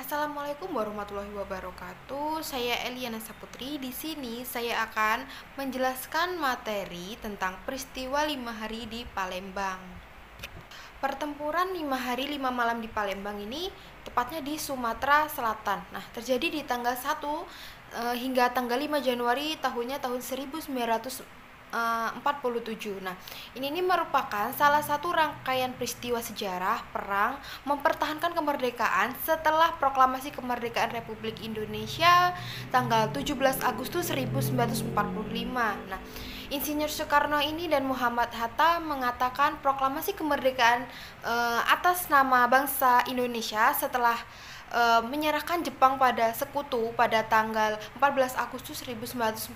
Assalamualaikum warahmatullahi wabarakatuh. Saya Eliana Saputri. Di sini saya akan menjelaskan materi tentang peristiwa 5 hari di Palembang. Pertempuran 5 hari 5 malam di Palembang ini tepatnya di Sumatera Selatan. Nah, terjadi di tanggal 1 hingga tanggal 5 Januari tahun 1947. Nah, ini merupakan salah satu rangkaian peristiwa sejarah perang mempertahankan kemerdekaan setelah proklamasi kemerdekaan Republik Indonesia tanggal 17 Agustus 1945. Nah, Insinyur Soekarno ini dan Muhammad Hatta mengatakan proklamasi kemerdekaan atas nama bangsa Indonesia setelah menyerahkan Jepang pada sekutu pada tanggal 14 Agustus 1945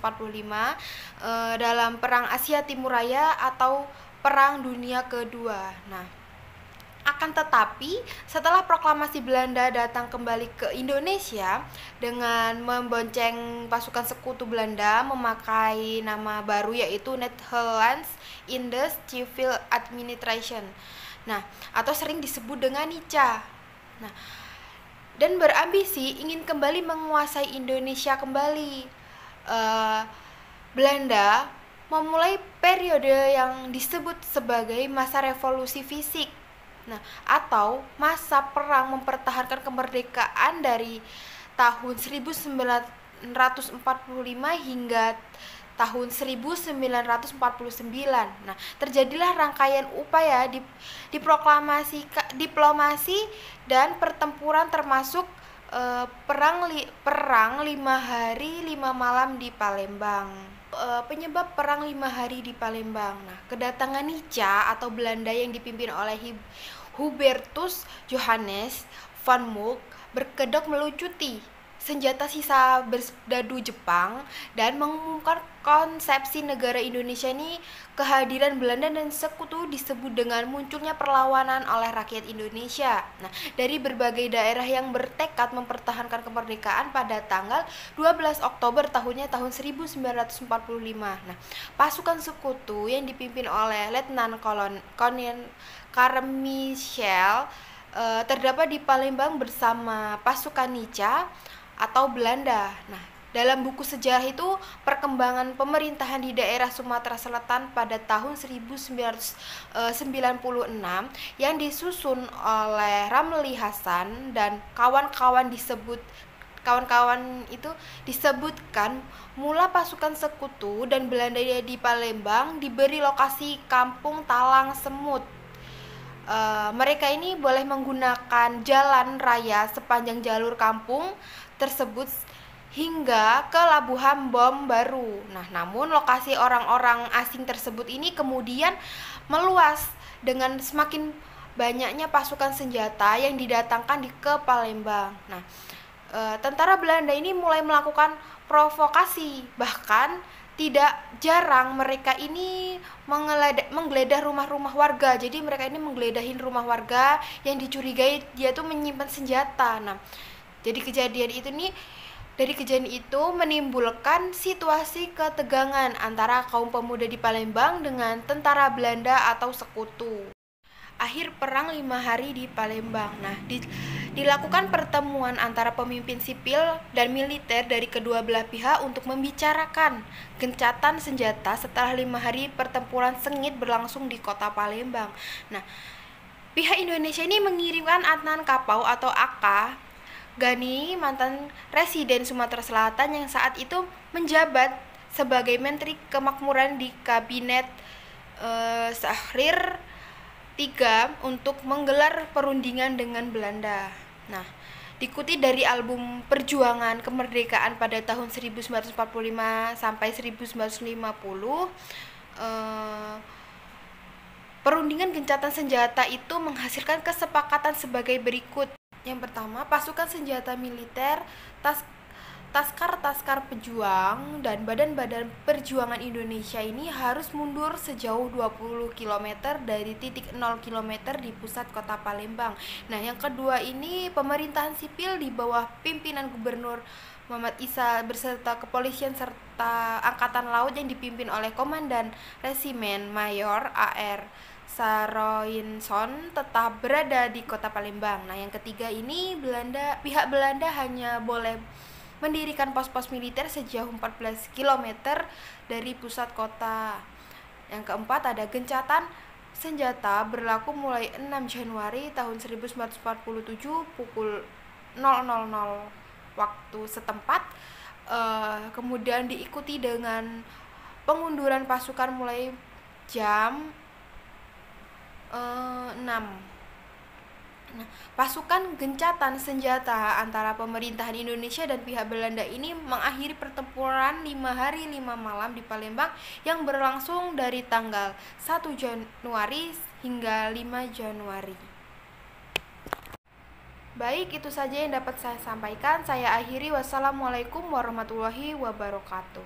dalam Perang Asia Timur Raya atau Perang Dunia Kedua. Nah, akan tetapi setelah proklamasi Belanda datang kembali ke Indonesia dengan membonceng pasukan sekutu Belanda memakai nama baru yaitu Netherlands Indies Civil Administration. Nah, atau sering disebut dengan NICA. Nah, dan berambisi ingin kembali menguasai Indonesia kembali. Belanda memulai periode yang disebut sebagai masa revolusi fisik. Nah, atau masa perang mempertahankan kemerdekaan dari tahun 1945 hingga tahun 1949. Nah, terjadilah rangkaian upaya diplomasi dan pertempuran termasuk perang 5 hari 5 malam di Palembang. Penyebab perang 5 hari di Palembang. Nah, kedatangan Nica atau Belanda yang dipimpin oleh Hubertus Johannes van Mook berkedok melucuti senjata sisa berserdadu Jepang dan mengumumkan konsepsi negara Indonesia ini. Kehadiran Belanda dan sekutu disebut dengan munculnya perlawanan oleh rakyat Indonesia. Nah, dari berbagai daerah yang bertekad mempertahankan kemerdekaan pada tanggal 12 Oktober tahun 1945. Nah, pasukan sekutu yang dipimpin oleh Letnan Kolonel Carmichael terdapat di Palembang bersama pasukan Nica atau Belanda. Nah, dalam buku sejarah itu perkembangan pemerintahan di daerah Sumatera Selatan pada tahun 1996 yang disusun oleh Ramli Hasan dan kawan-kawan itu disebutkan mula pasukan sekutu dan Belanda di Palembang diberi lokasi Kampung Talang Semut. Mereka ini boleh menggunakan jalan raya sepanjang jalur kampung tersebut hingga ke Labuhan Bom Baru. Nah, namun lokasi orang-orang asing tersebut ini kemudian meluas dengan semakin banyaknya pasukan senjata yang didatangkan ke Palembang. Nah, tentara Belanda ini mulai melakukan provokasi, bahkan tidak jarang mereka ini menggeledah rumah-rumah warga. Jadi mereka ini menggeledahin rumah warga yang dicurigai dia tuh menyimpan senjata. Nah, jadi dari kejadian itu menimbulkan situasi ketegangan antara kaum pemuda di Palembang dengan tentara Belanda atau sekutu. Akhir perang 5 hari di Palembang. Nah, dilakukan pertemuan antara pemimpin sipil dan militer dari kedua belah pihak untuk membicarakan gencatan senjata setelah 5 hari pertempuran sengit berlangsung di kota Palembang. Nah, pihak Indonesia ini mengirimkan Adnan Kapau atau AK Gani, mantan residen Sumatera Selatan yang saat itu menjabat sebagai Menteri Kemakmuran di Kabinet Syahrir III untuk menggelar perundingan dengan Belanda. Nah, dikutip dari album Perjuangan Kemerdekaan pada tahun 1945 sampai 1950, perundingan gencatan senjata itu menghasilkan kesepakatan sebagai berikut. Yang pertama, pasukan senjata militer, Taskar Pejuang dan Badan-Badan Perjuangan Indonesia ini harus mundur sejauh 20 km dari titik 0 km di pusat kota Palembang. Nah, yang kedua ini pemerintahan sipil di bawah pimpinan Gubernur Muhammad Isa beserta kepolisian serta angkatan laut yang dipimpin oleh Komandan Resimen Mayor AR Saroinson tetap berada di kota Palembang. Nah, yang ketiga ini pihak Belanda hanya boleh mendirikan pos-pos militer sejauh 14 km dari pusat kota. Yang keempat ada gencatan senjata berlaku mulai 6 Januari tahun 1947 pukul 000 waktu setempat. Kemudian diikuti dengan pengunduran pasukan mulai jam 6. Nah, pasukan gencatan senjata antara pemerintahan Indonesia dan pihak Belanda ini mengakhiri pertempuran 5 hari 5 malam di Palembang yang berlangsung dari tanggal 1 Januari hingga 5 Januari. Baik, itu saja yang dapat saya sampaikan. Saya akhiri. Wassalamualaikum warahmatullahi wabarakatuh.